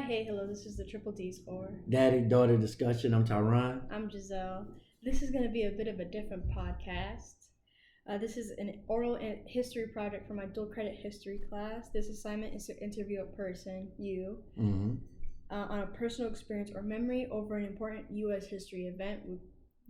Hi, hey, hello, this is the Triple D Score. Daddy-daughter discussion. I'm Tyron. I'm Giselle. This is going to be a bit of a different podcast. This is an oral history project for my dual credit history class. This assignment is to interview a person, you, Mm-hmm. on a personal experience or memory over an important U.S. history event,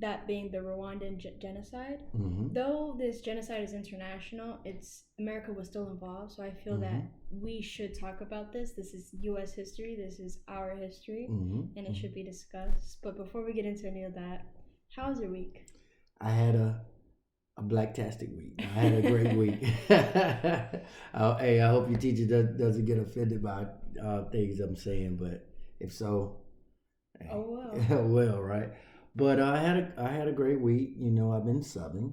that being the Rwandan Genocide. Mm-hmm. Though this genocide is international, it's America was still involved, so I feel Mm-hmm. that we should talk about this. This is U.S. history. This is our history, Mm-hmm. and it should be discussed. But before we get into any of that, how was your week? I had a blacktastic week. I had a great week. Hey, I hope your teacher doesn't get offended by things I'm saying, but if so, hey, Oh well. well, right. But I had a great week. I've been subbing,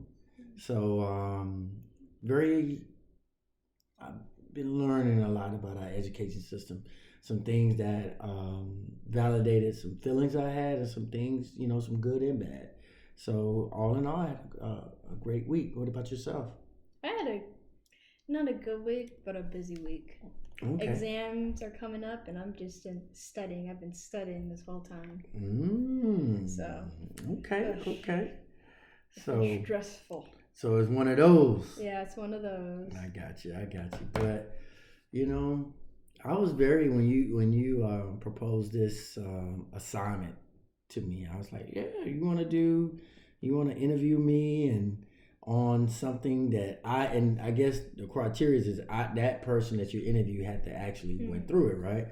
so very I've been learning a lot about our education system. Some things that validated some feelings I had, and some things, some good and bad. So all in all, I had a great week. What about yourself? I had a not a good week, but a busy week. Okay. Exams are coming up, and I'm just in studying. I've been studying this whole time, Mm. so Okay. gosh, Okay. it's been So stressful. so it's one of those. Yeah, it's one of those. I got you. I got you. But you know, I was very when you proposed this assignment to me. I was like, yeah, you want to interview me and on something that and I guess the criteria is that person that you interview had to actually went through it, right?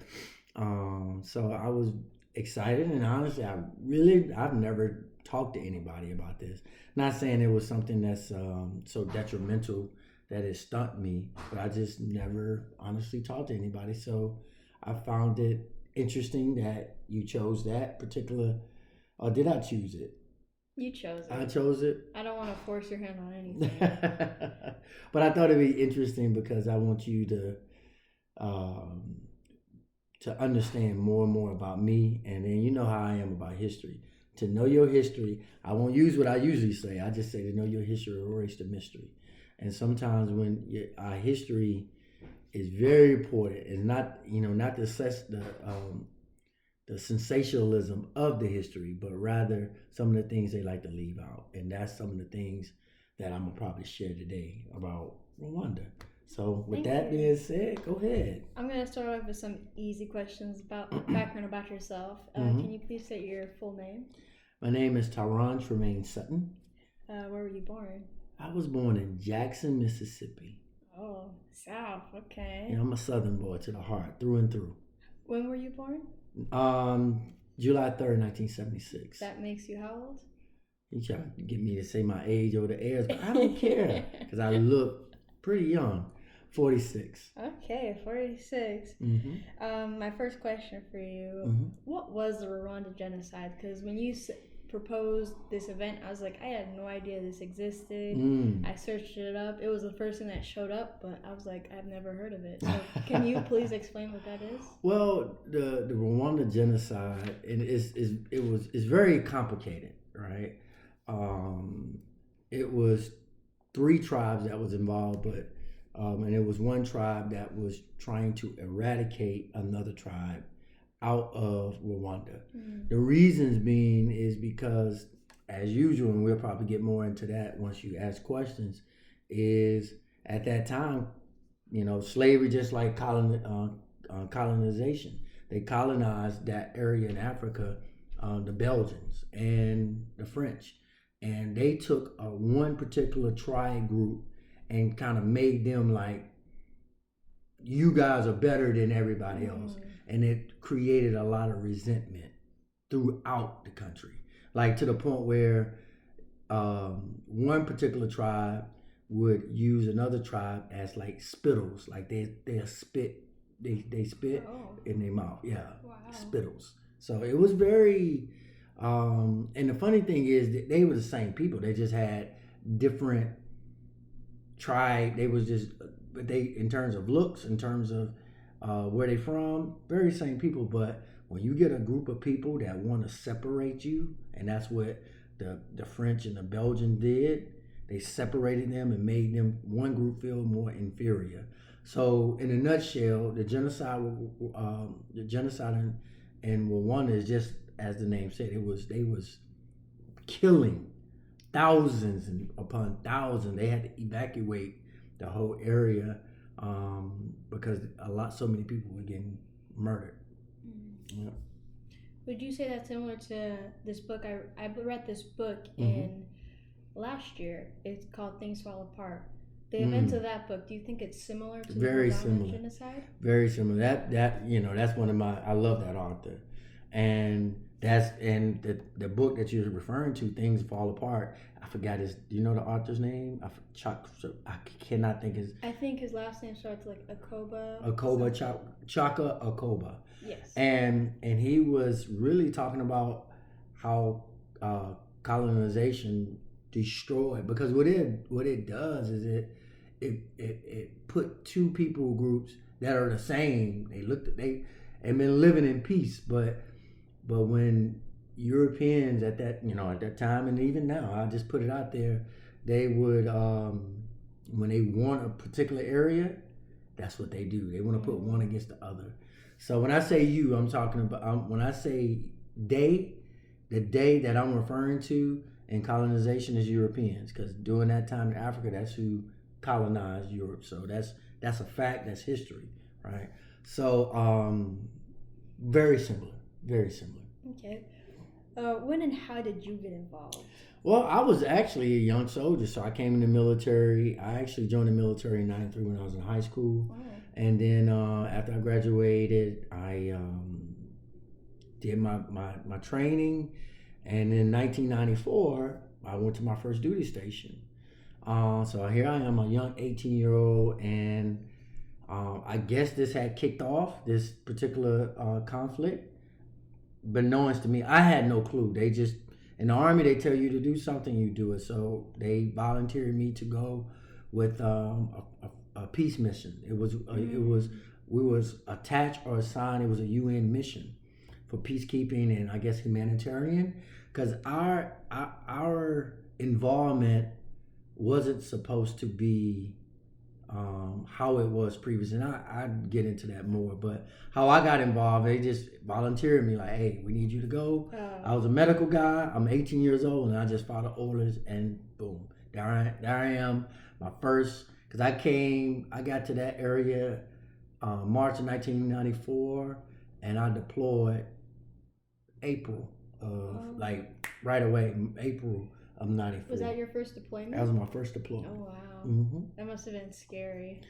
So I was excited, and honestly, I've never talked to anybody about this. Not saying it was something that's so detrimental that it stumped me, but I just never honestly talked to anybody. So I found it interesting that you chose that particular, or did I choose it? You chose I it. chose it. I don't want to force your hand on anything. But I thought it'd be interesting because I want you um, to understand more and more about me, and then you know how I am about history. To know your history, I won't use what I usually say. I just say to know your history, erase the mystery. And sometimes when our history is very important, it's not not the sensationalism of the history, but rather some of the things they like to leave out, and that's some of the things that I'm gonna probably share today about Rwanda. So with Thank that you. being said, go ahead. I'm gonna start off with some easy questions about background about yourself. Can Hmm. you please say your full name? My name is Tyron Tremaine Sutton. Where were you born? I was born in Jackson, Mississippi. Oh, South. Okay. Yeah, I'm a Southern boy to the heart, through and through. When were you born? July 3rd, 1976. That makes you how old? You trying to get me to say my age over the airs, but I don't care because I look pretty young. 46. Okay, 46. My first question for you: Mm-hmm. what was the Rwanda genocide? Because when you proposed this event, I was like, I had no idea this existed. Mm. I searched it up. It was the first thing that showed up, but I was like, I've never heard of it. So, can you please explain what that is? Well, the Rwanda genocide, and it's very complicated, right? Um, it was three tribes that was involved, but and it was one tribe that was trying to eradicate another tribe out of Rwanda. The reasons being is because, as usual, and we'll probably get more into that once you ask questions, is at that time, slavery, just like colonization, they colonized that area in Africa, the Belgians and the French, and they took one particular tribe group and kind of made them like, you guys are better than everybody else, and it created a lot of resentment throughout the country, like to the point where one particular tribe would use another tribe as like spittles, like they spit, they spit Oh, in their mouth, yeah, wow. spittles. So it was very, and the funny thing is that they were the same people. They just had different tribe. They was just, but they, in terms of looks, in terms of where they from, very same people. But when you get a group of people that want to separate you, and that's what the French and the Belgian did, they separated them and made them one group feel more inferior. So, in a nutshell, the genocide in Rwanda is just as the name said. They was killing thousands and upon thousands. They had to evacuate the whole area because so many people were getting murdered. Mm. Yeah. Would you say that's similar to this book? I read this book in last year. It's called Things Fall Apart. The events of that book, do you think it's similar to the Rwanda genocide? Very similar. That's one of my. I love that author, and the book that you're referring to, Things Fall Apart. I forgot his. Do you know the author's name? I cannot think his. I think his last name starts like Akoba. Chaka Akoba. Yes. And he was really talking about how colonization destroyed, because what it does is it put two people groups that are the same. They had been living in peace, but when Europeans at that time, and even now, I just put it out there, they would when they want a particular area, that's what they do. They want to put one against the other. So when I say you, I'm talking about when I say they, the they that I'm referring to in colonization is Europeans, because during that time in Africa, that's who colonized Europe. So that's a fact. That's history, right? So very similar, very similar. Okay. When and how did you get involved? Well, I was actually a young soldier, so I came in the military. I actually joined the military in '93 when I was in high school. Oh. And then after I graduated, I did my training. And in 1994, I went to my first duty station. So here I am, a young 18-year-old, and I guess this had kicked off, this particular conflict. Beknownst to me, I had no clue. They just, in the Army, they tell you to do something, you do it. So they volunteered me to go with a peace mission. We was attached or assigned. It was a UN mission for peacekeeping and I guess humanitarian, because our involvement wasn't supposed to be how it was previously. And I'd get into that more, but how I got involved, they just volunteered me like, hey, we need you to go. I was a medical guy. I'm 18 years old, and I just followed orders, and boom, there I am. My first, because I got to that area March of 1994, and I deployed April of right away, April of '94. Was that your first deployment? That was my first deployment. Oh wow. Mm-hmm. That must have been scary.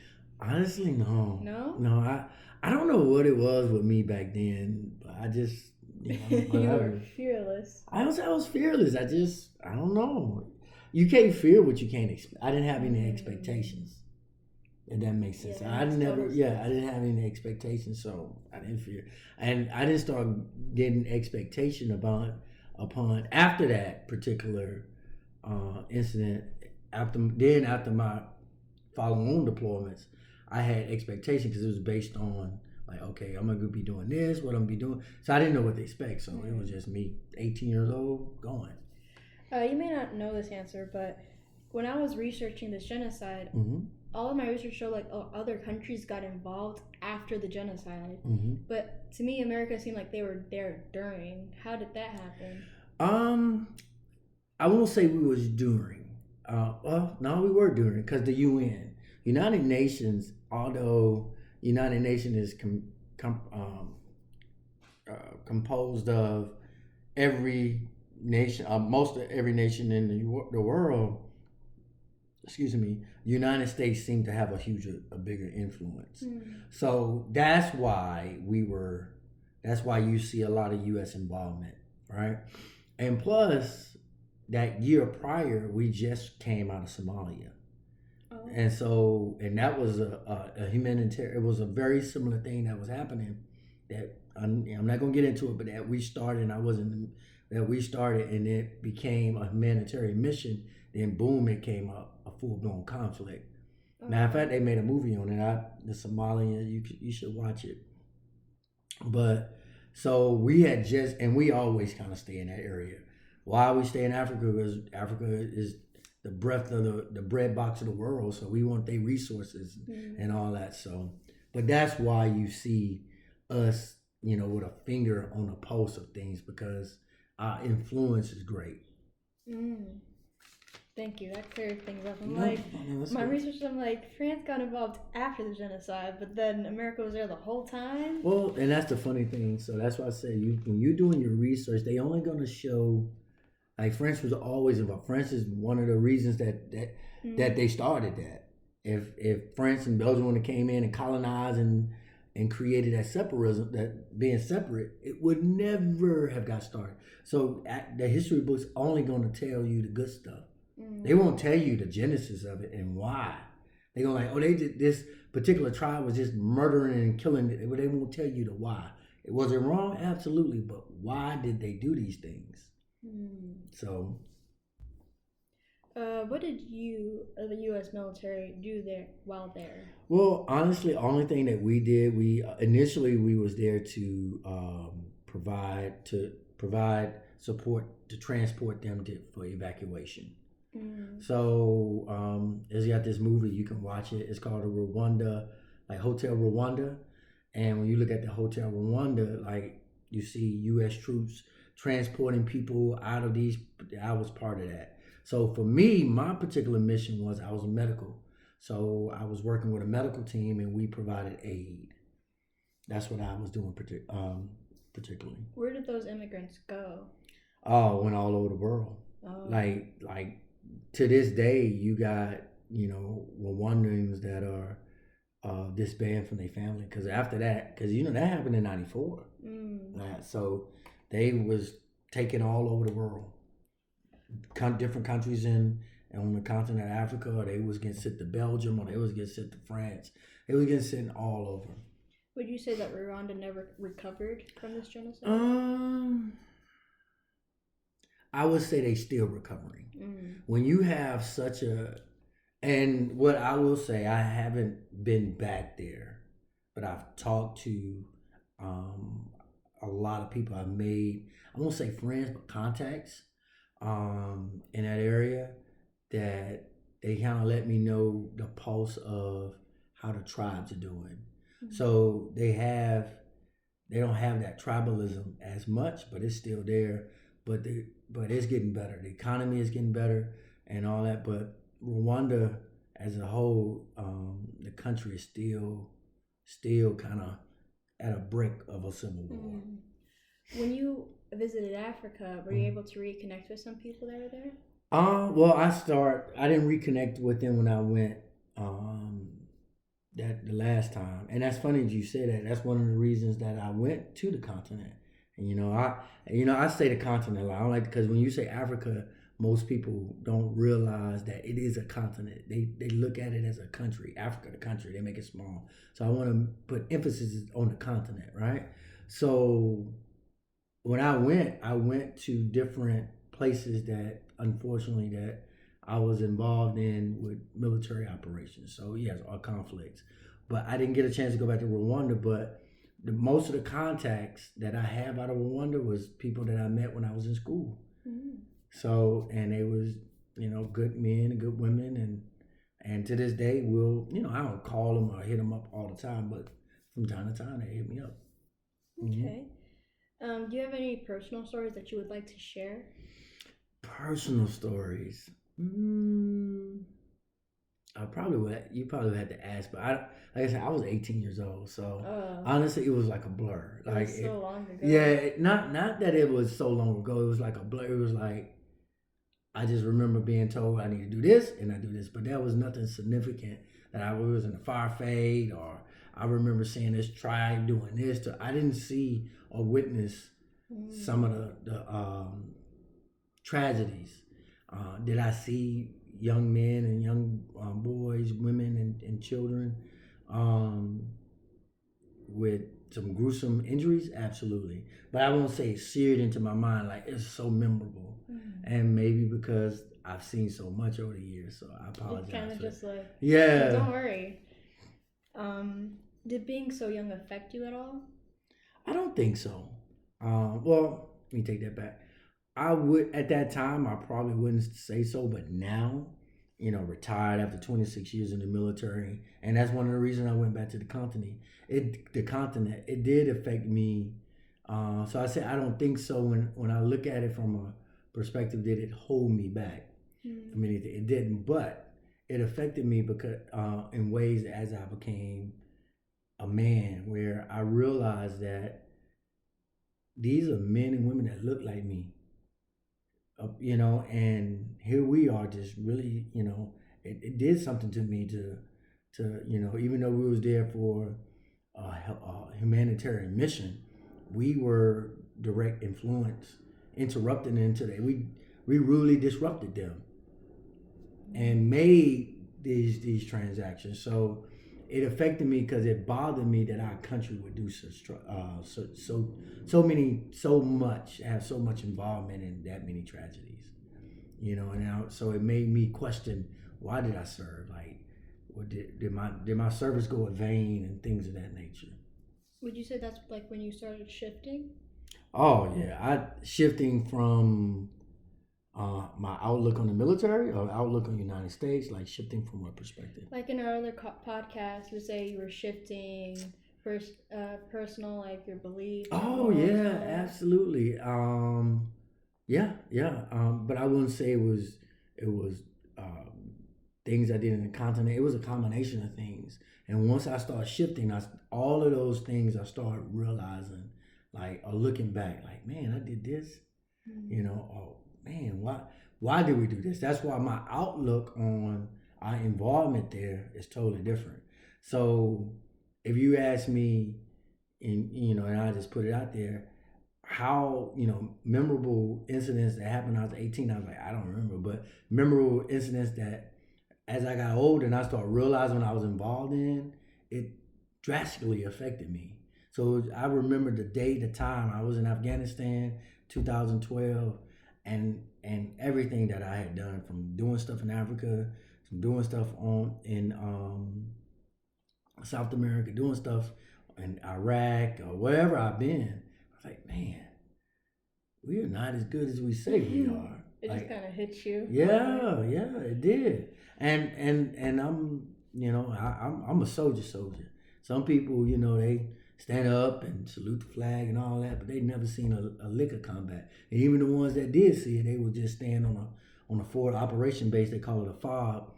Honestly, no. No? I don't know what it was with me back then. But I just, you were fearless. I was fearless. I don't know. You can't fear what you can't expect. I didn't have any expectations. If that makes sense. Yeah, I didn't have any expectations, so I didn't fear. And I didn't start getting expectation upon after that particular incident. After my follow-on deployments, I had expectations because it was based on like, okay, I'm gonna be doing this, what I'm gonna be doing. So I didn't know what to expect. So it was just me, 18 years old, going. You may not know this answer, but when I was researching this genocide, all of my research showed like other countries got involved after the genocide. But to me, America seemed like they were there during. How did that happen? I won't say we was during. Well, no, we were during, because the UN, United Nations, although United Nations is composed of every nation, most of every nation in the world. Excuse me. United States seemed to have a bigger influence. So that's why you see a lot of U.S. involvement, right? And plus, that year prior, we just came out of Somalia. Oh. And that was a humanitarian, it was a very similar thing that was happening that I'm not going to get into it, but that we started, and it became a humanitarian mission. Then boom, it came up a full-blown conflict. Oh. Matter of fact, they made a movie on it. The Somalian, you should watch it. But so we always kind of stay in that area. Why we stay in Africa? Because Africa is the breadth of the bread box of the world. So we want their resources and all that. So, but that's why you see us, with a finger on the pulse of things, because our influence is great. Thank you. That cleared things up. My research, I'm like, France got involved after the genocide, but then America was there the whole time. Well, and that's the funny thing. So that's why I say when you're doing your research, they only going to show, like, France was always involved. France is one of the reasons that they started that. If France and Belgium would have came in and colonized and created that separatism, that being separate, it would never have got started. So the history book's only going to tell you the good stuff. They won't tell you the genesis of it and why. They're going to they did this particular tribe was just murdering and killing it, but they won't tell you the why. Was it wrong? Absolutely, but why did they do these things? So, what did the U.S. military, do there while there? Well, honestly, only thing that we did, we was there to provide support to transport them for evacuation. So, there's got this movie, you can watch it. It's called Rwanda, like Hotel Rwanda. And when you look at the Hotel Rwanda, like, you see U.S. troops transporting people out of these. I was part of that. So for me, my particular mission was I was a medical. So I was working with a medical team and we provided aid. That's what I was doing particularly. Where did those immigrants go? Oh, went all over the world. Oh. Like to this day, you got, Rwandans that are disbanded from their family. Because after that, that happened in 94. So they was taken all over the world. Different countries on the continent of Africa, or they was getting sent to Belgium, or they was getting sent to France. They was getting sent all over. Would you say that Rwanda never recovered from this genocide? I would say they still recovering. When you have and what I will say, I haven't been back there, but I've talked to a lot of people. I've made, I won't say friends, but contacts in that area, that they kind of let me know the pulse of how the tribes are doing. So they don't have that tribalism as much, but it's still there. But it's getting better. The economy is getting better and all that. But Rwanda as a whole, the country is still kind of at a brink of a civil war. When you visited Africa, were you able to reconnect with some people that were there? Well, I didn't reconnect with them when I went the last time. And that's funny that you say that. That's one of the reasons that I went to the continent. And I say the continent a lot. I don't like, because when you say Africa, most people don't realize that it is a continent. They look at it as a country. Africa, the country, they make it small. So I want to put emphasis on the continent, right? So when I went to different places that, unfortunately, that I was involved in with military operations. So yes, or conflicts. But I didn't get a chance to go back to Rwanda. But most of the contacts that I have out of Rwanda was people that I met when I was in school. So, and they was, good men and good women. And to this day, I don't call them or hit them up all the time, but from time to time, they hit me up. Okay. Do you have any personal stories that you would like to share? Personal stories. I probably would. You probably had to ask, but like I said, I was 18 years old, so honestly, it was like a blur. Like it was so long ago. Yeah, not that it was so long ago. It was like a blur. It was like I just remember being told I need to do this and I do this, but there was nothing significant that I was in a fire fade, or I remember seeing this tribe doing this. I didn't see or witness some of the tragedies. Did I see young men and young boys, women, and children with some gruesome injuries? Absolutely. But I won't say it seared into my mind like it's so memorable. And maybe because I've seen so much over the years, so I apologize. Kind of just like, yeah. Don't worry. Did being so young affect you at all? I don't think so. Well, let me take that back. I would at that time I probably wouldn't say so, but now, retired after 26 years in the military, and that's one of the reasons I went back to the continent. It did affect me. So I say I don't think so. When I look at it from a perspective, did it hold me back from anything? It didn't, but it affected me because in ways as I became a man, where I realized that these are men and women that look like me. And here we are just really, it did something to me to even though we was there for a humanitarian mission, we were direct influence, interrupting into that. We really disrupted them and made these transactions. So it affected me because it bothered me that our country would do so much, have so much involvement in that many tragedies, and so it made me question, why did I serve? Like, did my service go in vain and things of that nature? Would you say that's like when you started shifting? Oh yeah, shifting from my outlook on the military or outlook on the United States, like shifting from what perspective? Like in our other podcast, you would say you were shifting personal, like your beliefs. Oh yeah, absolutely. Yeah. But I wouldn't say it was things I did in the continent. It was a combination of things. And once I started shifting, all of those things I started realizing, like, or looking back, like, man, I did this. Oh man, why did we do this? That's why my outlook on our involvement there is totally different. So if you ask me, and I just put it out there, how, memorable incidents that happened when I was 18, I was like, I don't remember, but memorable incidents that as I got older and I started realizing what I was involved in, it drastically affected me. So I remember the day, the time I was in Afghanistan, 2012, and everything that I had done, from doing stuff in Africa, from doing stuff in South America, doing stuff in Iraq or wherever I've been. I was like, man, we are not as good as we say we are. It just kind of hits you. Yeah, it did. And I'm a soldier. Some people, they stand up and salute the flag and all that, but they never seen a lick of combat. And even the ones that did see it, they would just stand on a forward operation base. They call it a FOB,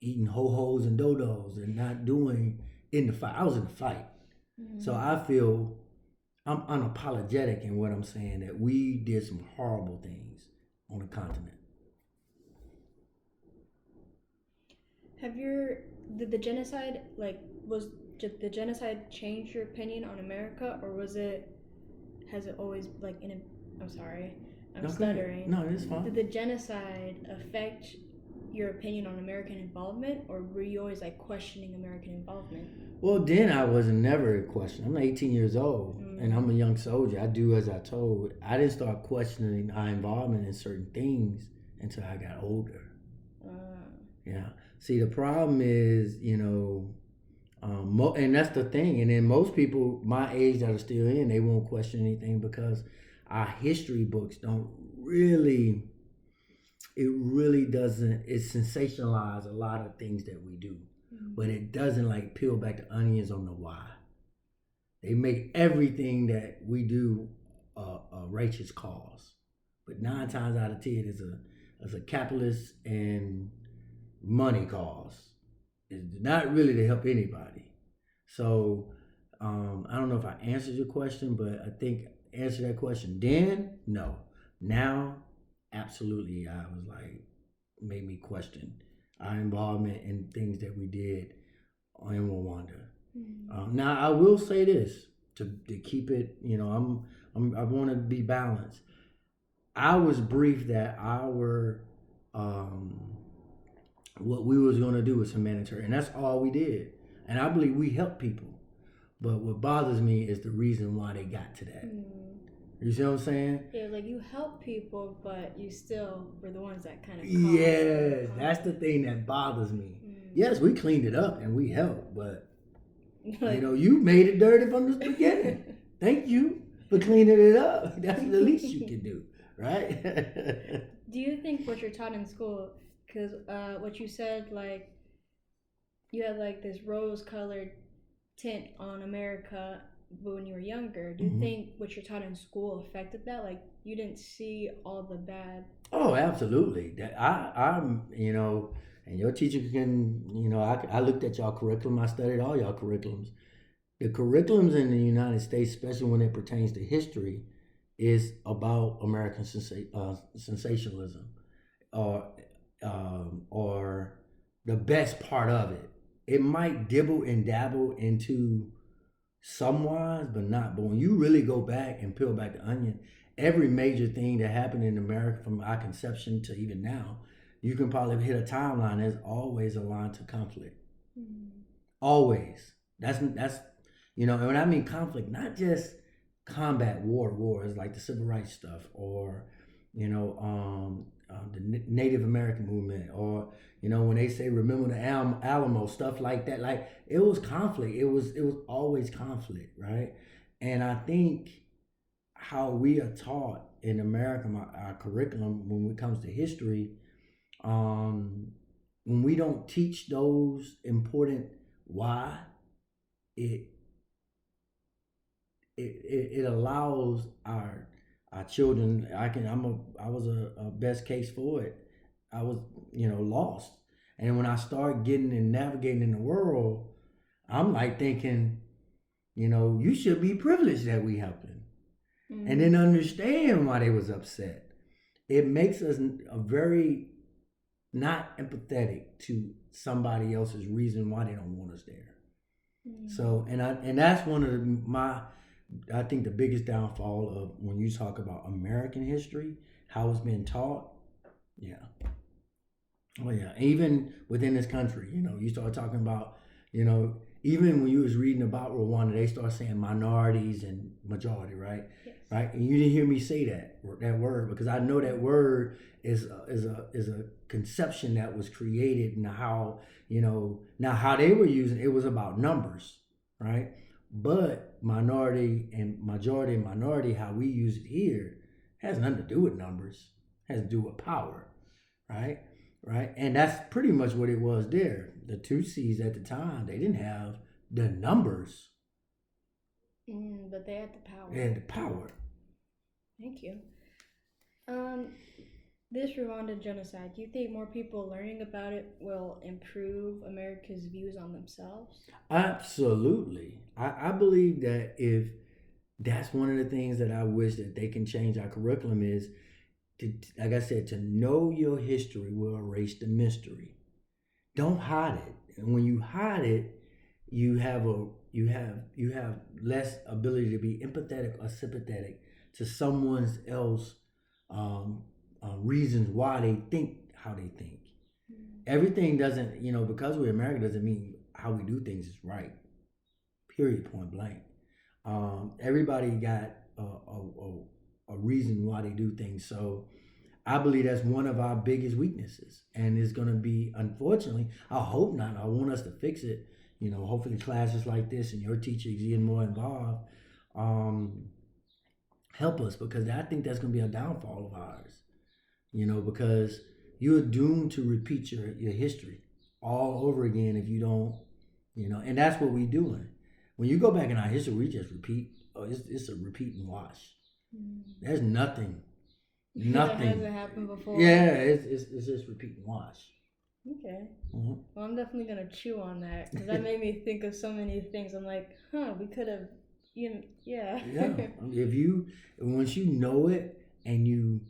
eating ho-hos and dodos and not doing in the fight. I was in the fight. So I feel I'm unapologetic in what I'm saying, that we did some horrible things on the continent. Did the genocide, did the genocide change your opinion on America, or has it always, I'm sorry, I'm stuttering. No, it's fine. Did the genocide affect your opinion on American involvement, or were you always questioning American involvement? Well, then I was never questioning. I'm 18 years old and I'm a young soldier. I do as I told. I didn't start questioning our involvement in certain things until I got older. Yeah. See, the problem is, and that's the thing. And then most people my age that are still in, they won't question anything because our history books don't really, it sensationalize a lot of things that we do. But it doesn't peel back the onions on the why. They make everything that we do a righteous cause. But 9 times out of 10 is a capitalist and money cause. It's not really to help anybody. So I don't know if I answered your question, but I think answer that question. Then, no. Now, absolutely, I was made me question our involvement in things that we did in Rwanda. Now, I will say this to keep it. I want to be balanced. I was briefed that our what we was going to do was humanitarian, and that's all we did. And I believe we helped people. But what bothers me is the reason why they got to that. You see what I'm saying? Yeah, you help people, but you still were the ones that kind of Yeah, that's the thing that bothers me. Yes, we cleaned it up and we helped, but you made it dirty from the beginning. Thank you for cleaning it up. That's the least you can do. right? Do you think what you're taught in school, because what you said, like you had like this rose-colored tint on America when you were younger. Do you think what you're taught in school affected that? Like you didn't see all the bad. Oh, absolutely. I'm, and your teacher can, I looked at y'all curriculum. I studied all y'all curriculums. The curriculums in the United States, especially when it pertains to history, is about American sensationalism, or or the best part of it. It might dibble and dabble into some wise, but not. But when you really go back and peel back the onion, every major thing that happened in America from our conception to even now, you can probably hit a timeline that's always aligned to conflict. Always. That's and when I mean conflict, not just combat wars like the civil rights stuff, or the Native American movement, or when they say remember the Alamo, stuff like that. Like it was conflict. It was always conflict, right? And I think how we are taught in America, our curriculum when it comes to history, when we don't teach those important why, it allows our children. I was a best case for it. I was lost, and when I start getting and navigating in the world, I'm like thinking, you should be privileged that we happen, and then understand why they was upset. It makes us a very not empathetic to somebody else's reason why they don't want us there. So, and that's one of I think the biggest downfall of when you talk about American history, how it's been taught. Yeah. Oh yeah. Even within this country, you start talking about, even when you was reading about Rwanda, they start saying minorities and majority, right? Yes. Right. And you didn't hear me say that word, because I know that word is a conception that was created, and how now how they were using it was about numbers, right? But minority and majority and minority, how we use it here, has nothing to do with numbers. It has to do with power, right? Right, and that's pretty much what it was there. The Tutsis at the time, they didn't have the numbers, but they had the power. They had the power. Thank you. This Rwanda genocide, do you think more people learning about it will improve America's views on themselves? Absolutely. I believe that if that's one of the things that I wish that they can change our curriculum is, like I said, to know your history will erase the mystery. Don't hide it. And when you hide it, you have less ability to be empathetic or sympathetic to someone else reasons why they think how they think. Everything doesn't, because we're America doesn't mean how we do things is right. Period, point blank. Everybody got a reason why they do things. So I believe that's one of our biggest weaknesses, and it's going to be, unfortunately, I hope not. I want us to fix it. Hopefully classes like this and your teachers getting more involved help us, because I think that's going to be a downfall of ours. Because you're doomed to repeat your history all over again if you don't, and that's what we're doing. When you go back in our history, we just repeat. It's a repeat and wash. There's nothing That hasn't happened before. Yeah, it's just repeat and wash. Okay. Well, I'm definitely gonna chew on that, because that made me think of so many things. I'm like, we could have, yeah. Yeah. Once you know it and you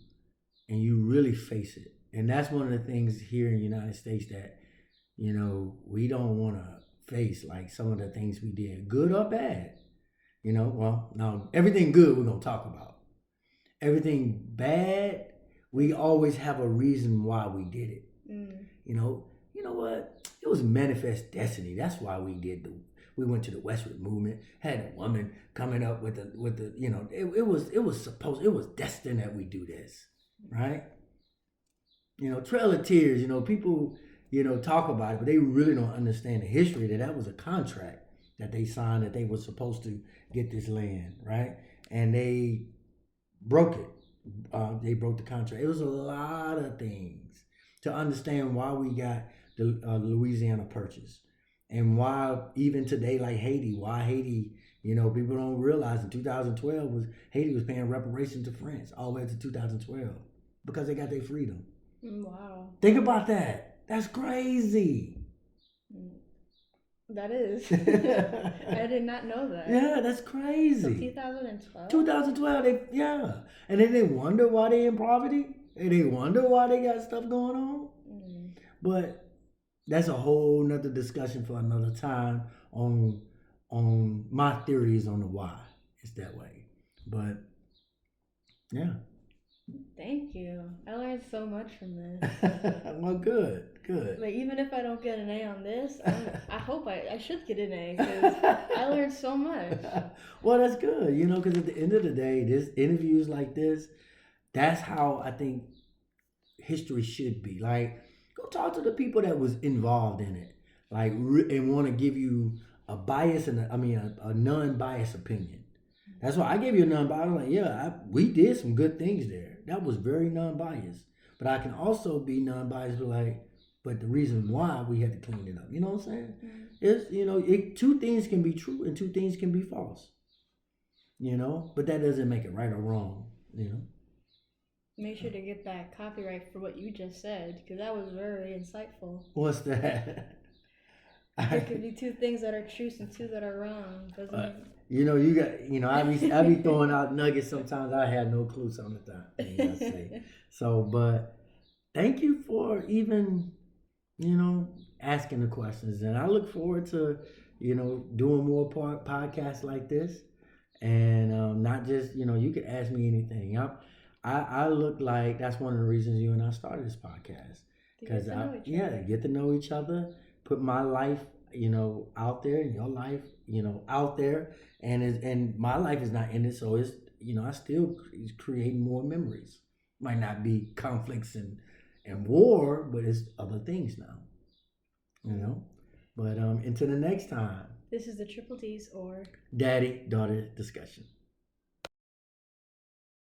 really face it, and that's one of the things here in the United States that we don't want to face, like some of the things we did, good or bad. Well, now everything good we're gonna talk about. Everything bad, we always have a reason why we did it. You know what? It was manifest destiny. That's why we we went to the westward movement, had a woman coming up with the it was destined that we do this, right? Trail of Tears, people, talk about it, but they really don't understand the history that was a contract that they signed, that they were supposed to get this land, right? And they broke it. they broke the contract. It was a lot of things to understand why we got the Louisiana Purchase, and why even today, like Haiti, why Haiti. People don't realize in 2012 Haiti was paying reparations to France all the way to 2012 because they got their freedom. Wow. Think about that. That's crazy. That is. I did not know that. Yeah, that's crazy. So 2012? 2012, and then they wonder why they in poverty, and they wonder why they got stuff going on. But that's a whole nother discussion for another time on my theories on the why it's that way. But yeah. Thank you. I learned so much from this. Well, good. Like, even if I don't get an A on this, I hope I should get an A because I learned so much. Well, that's good, because at the end of the day, this interviews like this, that's how I think history should be. Like, go talk to the people that was involved in it, like, and want to give you a bias and a non-biased opinion. That's why I gave you a non-biased. I'm like, we did some good things there. That was very non-biased. But I can also be non-biased, but the reason why we had to clean it up. You know what I'm saying? Is two things can be true and two things can be false. But that doesn't make it right or wrong. Make sure to get that copyright for what you just said because that was very insightful. What's that? There could be two things that are truth and two that are wrong. Doesn't it? You got. I be throwing out nuggets sometimes. I had no clue some of the things I say. So, but thank you for even, asking the questions, and I look forward to, doing more podcasts like this, and not just, you could ask me anything. I look like that's one of the reasons you and I started this podcast because get to know each other. Put my life, out there, and your life, out there, and my life is not ended, so it's, I still creating more memories. Might not be conflicts and war, but it's other things now, But until the next time. This is the Triple D's or Daddy-Daughter Discussion.